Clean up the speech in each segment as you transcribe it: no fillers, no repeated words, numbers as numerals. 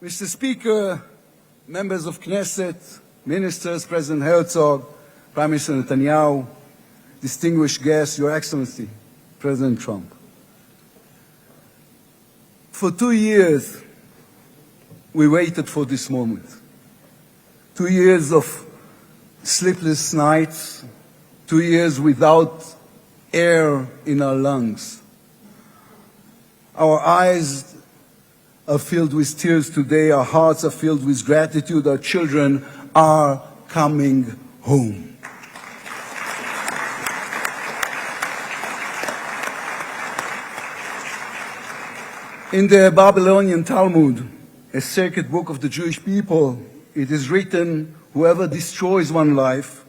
Mr. Speaker, members of Knesset, ministers, President Herzog, Prime Minister Netanyahu, distinguished guests, Your Excellency, President Trump. For 2 years, we waited for this moment. 2 years of sleepless nights, 2 years without air in our lungs. Our eyes are filled with tears today, our hearts are filled with gratitude, our children are coming home. In the Babylonian Talmud, a sacred book of the Jewish people, it is written, whoever destroys one life,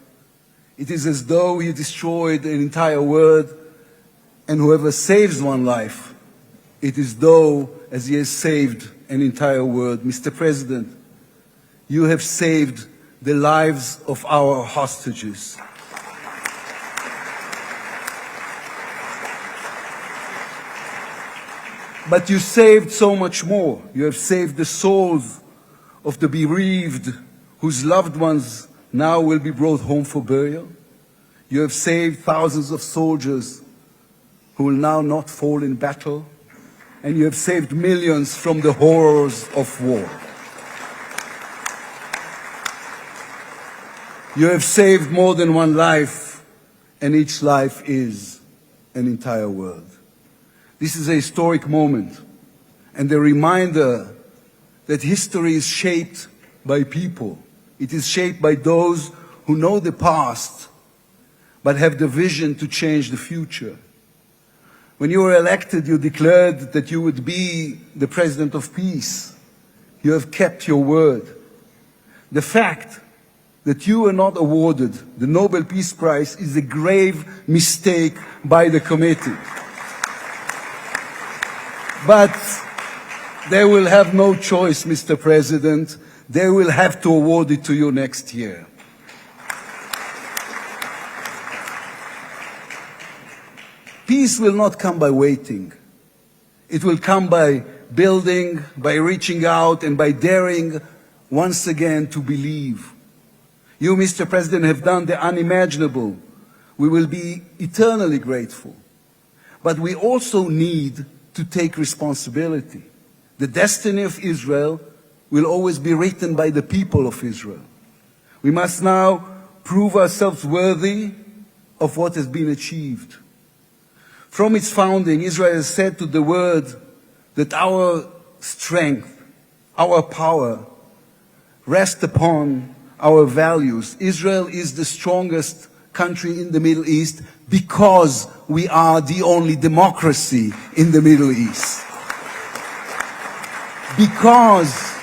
it is as though he destroyed an entire world, and whoever saves one life, it is though as he has saved an entire world. Mr. President, you have saved the lives of our hostages. But you saved so much more. You have saved the souls of the bereaved whose loved ones now will be brought home for burial. You have saved thousands of soldiers who will now not fall in battle. And you have saved millions from the horrors of war. You have saved more than one life, and each life is an entire world. This is a historic moment, and a reminder that history is shaped by people. It is shaped by those who know the past, but have the vision to change the future. When you were elected, you declared that you would be the President of Peace. You have kept your word. The fact that you were not awarded the Nobel Peace Prize is a grave mistake by the committee. But they will have no choice, Mr. President. They will have to award it to you next year. Peace will not come by waiting. It will come by building, by reaching out, and by daring once again to believe. You, Mr. President, have done the unimaginable. We will be eternally grateful. But we also need to take responsibility. The destiny of Israel will always be written by the people of Israel. We must now prove ourselves worthy of what has been achieved. From its founding, Israel has said to the world that our strength, our power, rest upon our values. Israel is the strongest country in the Middle East because we are the only democracy in the Middle East. Because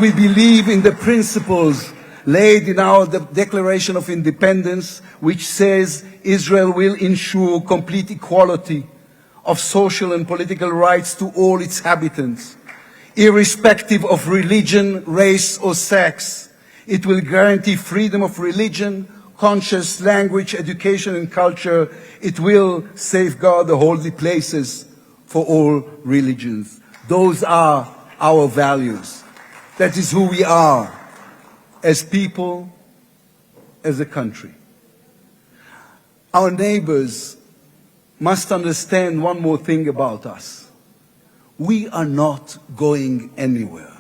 we believe in the principles laid in our Declaration of Independence, which says Israel will ensure complete equality of social and political rights to all its inhabitants, irrespective of religion, race, or sex. It will guarantee freedom of religion, conscience, language, education, and culture. It will safeguard the holy places for all religions. Those are our values. That is who we are as people, as a country. Our neighbors must understand one more thing about us. We are not going anywhere.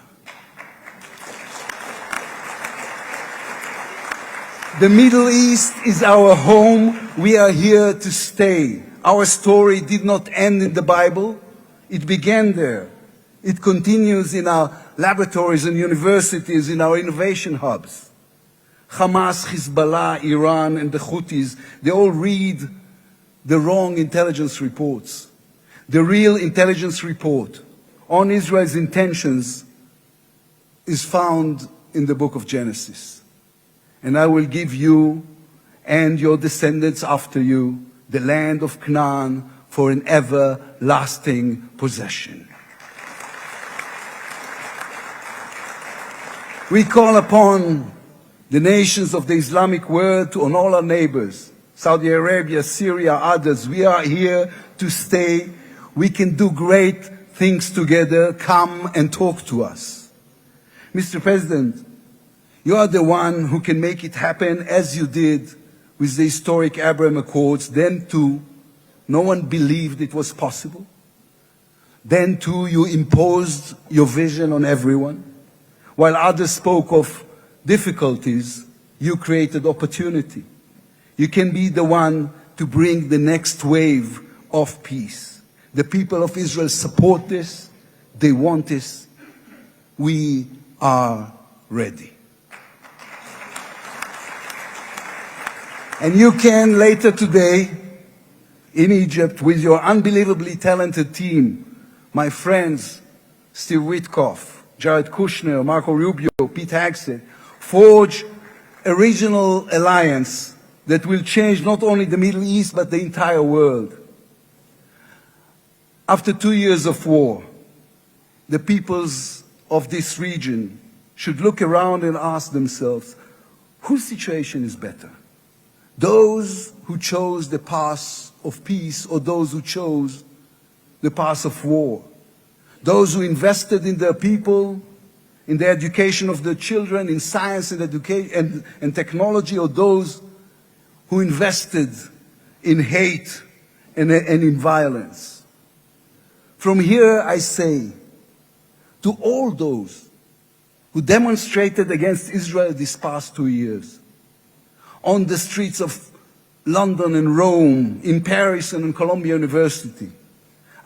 The Middle East is our home. We are here to stay. Our story did not end in the Bible. It began there. It continues in our laboratories and universities, in our innovation hubs. Hamas, Hezbollah, Iran, and the Houthis, they all read the wrong intelligence reports. The real intelligence report on Israel's intentions is found in the book of Genesis. And I will give you and your descendants after you the land of Canaan for an everlasting possession. We call upon the nations of the Islamic world and all our neighbors, Saudi Arabia, Syria, others. We are here to stay. We can do great things together, come and talk to us. Mr. President, you are the one who can make it happen as you did with the historic Abraham Accords. Then too, no one believed it was possible. Then too, you imposed your vision on everyone. While others spoke of difficulties, you created opportunity. You can be the one to bring the next wave of peace. The people of Israel support this. They want this. We are ready. And you can later today in Egypt with your unbelievably talented team, my friends Steve Witkoff, Jared Kushner, Marco Rubio, Pete Hegseth, forge a regional alliance that will change not only the Middle East but the entire world. After 2 years of war, the peoples of this region should look around and ask themselves, whose situation is better? Those who chose the path of peace or those who chose the path of war? Those who invested in their people, in the education of their children, in science and education and technology, or those who invested in hate and in violence? From here I say to all those who demonstrated against Israel these past 2 years, on the streets of London and Rome, in Paris and in Columbia University.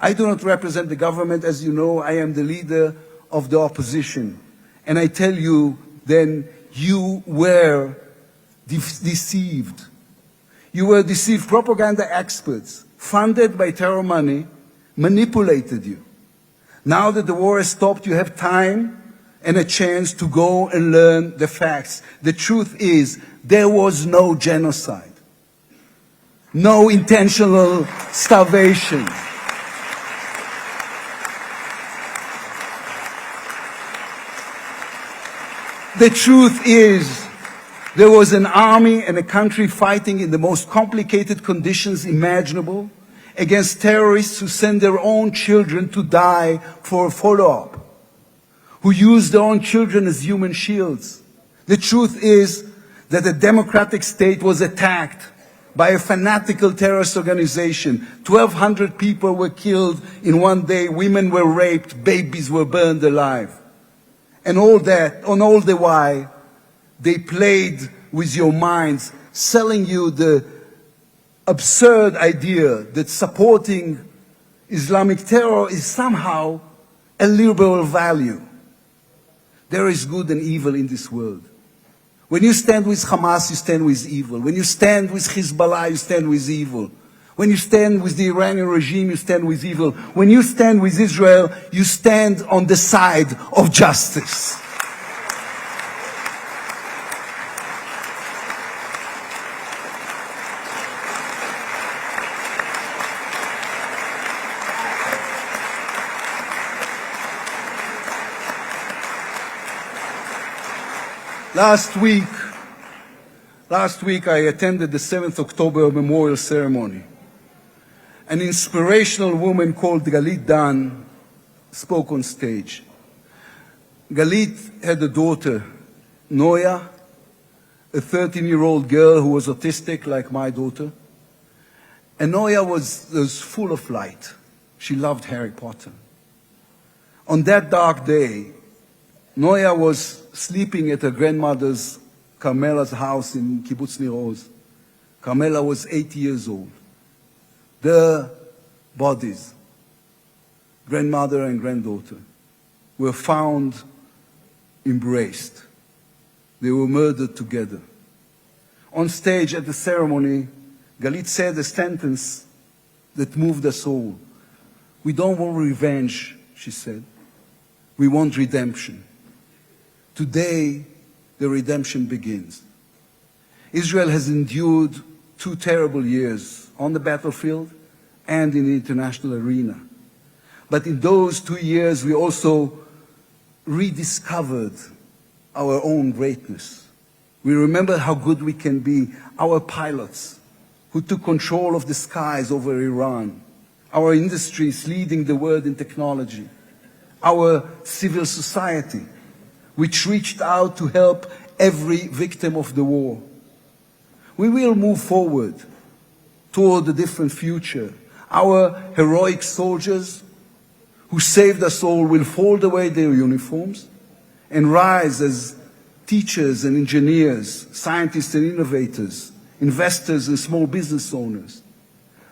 I do not represent the government. As you know, I am the leader of the opposition. And I tell you, then, you were deceived. You were deceived. Propaganda experts, funded by terror money, manipulated you. Now that the war has stopped, you have time and a chance to go and learn the facts. The truth is, there was no genocide, no intentional starvation. The truth is, there was an army and a country fighting in the most complicated conditions imaginable against terrorists who send their own children to die for a follow-up, who use their own children as human shields. The truth is that a democratic state was attacked by a fanatical terrorist organization. 1,200 people were killed in one day, women were raped, babies were burned alive. And all the while, they played with your minds, selling you the absurd idea that supporting Islamic terror is somehow a liberal value. There is good and evil in this world. When you stand with Hamas, you stand with evil. When you stand with Hezbollah, you stand with evil. When you stand with the Iranian regime, you stand with evil. When you stand with Israel, you stand on the side of justice. Last week I attended the 7th October memorial ceremony. An inspirational woman called Galit Dan spoke on stage. Galit had a daughter, Noya, a 13-year-old girl who was autistic like my daughter. And Noya was full of light. She loved Harry Potter. On that dark day, Noya was sleeping at her grandmother's, Carmela's house in Kibbutz Nir Oz. Carmela was 80 years old. Their bodies, grandmother and granddaughter, were found embraced. They were murdered together. On stage at the ceremony, Galit said a sentence that moved us all. We don't want revenge, she said. We want redemption. Today, the redemption begins. Israel has endured 2 terrible years on the battlefield and in the international arena. But in those 2 years, we also rediscovered our own greatness. We remember how good we can be. Our pilots who took control of the skies over Iran. our industries leading the world in technology, our civil society, which reached out to help every victim of the war. We will move forward toward a different future. Our heroic soldiers who saved us all will fold away their uniforms and rise as teachers and engineers, scientists and innovators, investors and small business owners.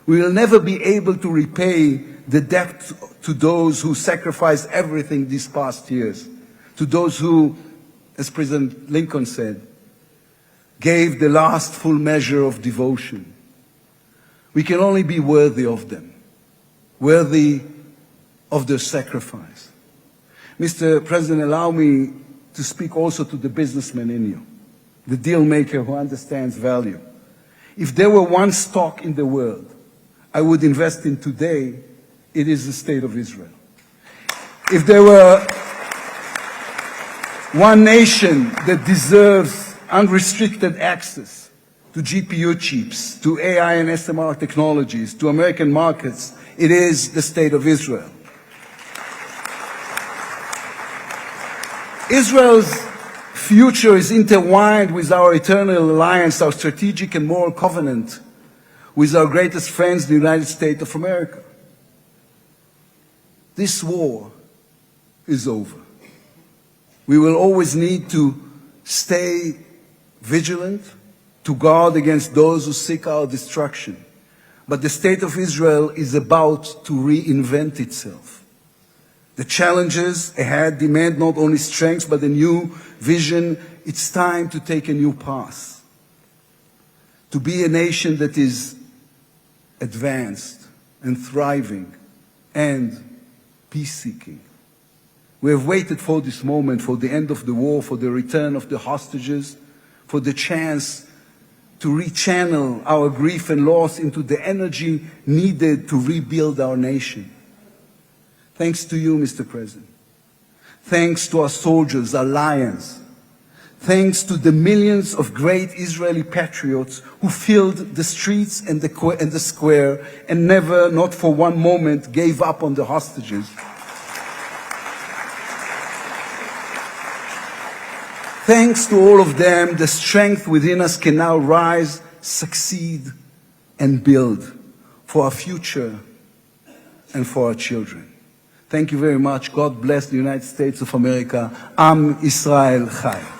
We will never be able to repay the debt to those who sacrificed everything these past years, to those who, as President Lincoln said, gave the last full measure of devotion. We can only be worthy of them, worthy of their sacrifice. Mr. President, allow me to speak also to the businessman in you, the deal maker who understands value. If there were one stock in the world I would invest in today, it is the State of Israel. If there were one nation that deserves unrestricted access to GPU chips, to AI and SMR technologies, to American markets, it is the State of Israel. Israel's future is intertwined with our eternal alliance, our strategic and moral covenant with our greatest friends, the United States of America. This war is over. We will always need to stay vigilant, to guard against those who seek our destruction. But the State of Israel is about to reinvent itself. The challenges ahead demand not only strength, but a new vision. It's time to take a new path. To be a nation that is advanced and thriving and peace-seeking. We have waited for this moment, for the end of the war, for the return of the hostages, for the chance to rechannel our grief and loss into the energy needed to rebuild our nation. Thanks to you, Mr. President. Thanks to our soldiers, our lions. Thanks to the millions of great Israeli patriots who filled the streets and the square and never, not for one moment, gave up on the hostages. Thanks to all of them, the strength within us can now rise, succeed, and build for our future and for our children. Thank you very much. God bless the United States of America. Am Israel Chai.